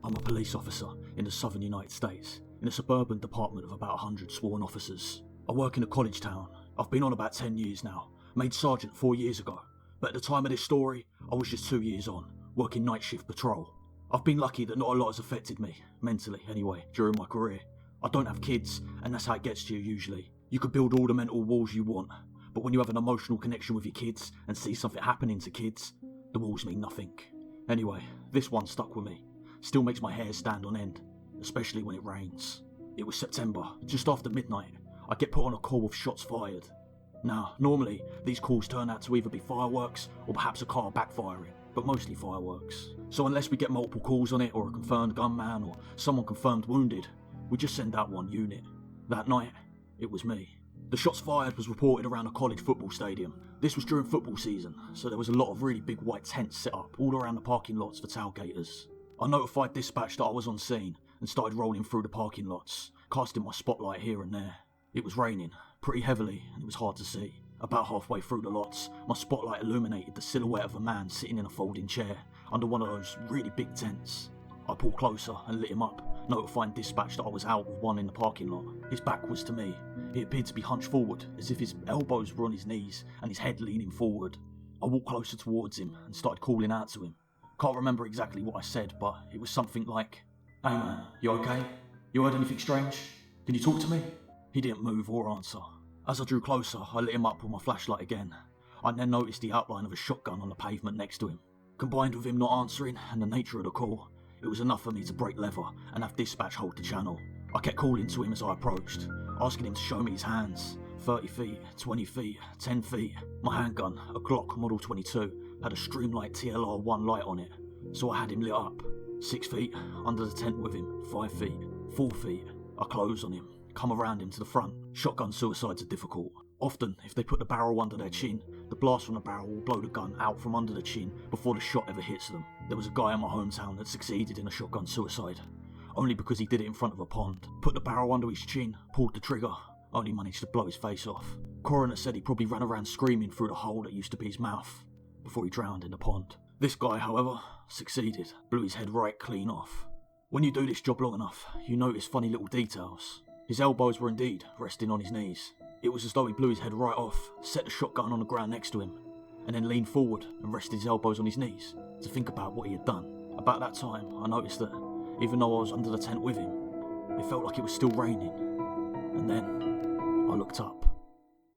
I'm a police officer in the southern United States, in a suburban department of about 100 sworn officers. I work in a college town. I've been on about 10 years now, made sergeant 4 years ago, but at the time of this story, I was just 2 years on, working night shift patrol. I've been lucky that not a lot has affected me, mentally anyway, during my career. I don't have kids, and that's how it gets to you usually. You could build all the mental walls you want, but when you have an emotional connection with your kids and see something happening to kids, the walls mean nothing. Anyway, this one stuck with me. Still makes my hair stand on end, especially when it rains. It was September, just after midnight. I get put on a call with shots fired. Now, normally, these calls turn out to either be fireworks or perhaps a car backfiring, but mostly fireworks. So unless we get multiple calls on it or a confirmed gunman or someone confirmed wounded, we just send out one unit. That night, it was me. The shots fired was reported around a college football stadium. This was during football season, so there was a lot of really big white tents set up all around the parking lots for tailgaters. I notified dispatch that I was on scene and started rolling through the parking lots, casting my spotlight here and there. It was raining, pretty heavily, and it was hard to see. About halfway through the lots, my spotlight illuminated the silhouette of a man sitting in a folding chair under one of those really big tents. I pulled closer and lit him up, notifying dispatch that I was out with one in the parking lot. His back was to me. He appeared to be hunched forward, as if his elbows were on his knees and his head leaning forward. I walked closer towards him and started calling out to him. Can't remember exactly what I said, but it was something like, "Hey man, you okay? You heard anything strange? Can you talk to me?" He didn't move or answer. As I drew closer, I lit him up with my flashlight again. I then noticed the outline of a shotgun on the pavement next to him. Combined with him not answering and the nature of the call, it was enough for me to break leather and have dispatch hold the channel. I kept calling to him as I approached, asking him to show me his hands. 30 feet, 20 feet, 10 feet. My handgun, a Glock Model 22, had a Streamlight TLR-1 light on it, so I had him lit up. 6 feet, under the tent with him, 5 feet, 4 feet. I close on him, come around him to the front. Shotgun suicides are difficult. Often, if they put the barrel under their chin, the blast from the barrel will blow the gun out from under the chin before the shot ever hits them. There was a guy in my hometown that succeeded in a shotgun suicide, only because he did it in front of a pond. Put the barrel under his chin, pulled the trigger, only managed to blow his face off. Coroner said he probably ran around screaming through the hole that used to be his mouth before he drowned in the pond. This guy, however, succeeded, blew his head right clean off. When you do this job long enough, you notice funny little details. His elbows were indeed resting on his knees. It was as though he blew his head right off, set the shotgun on the ground next to him, and then leaned forward and rested his elbows on his knees to think about what he had done. About that time, I noticed that, even though I was under the tent with him, it felt like it was still raining. And then, I looked up.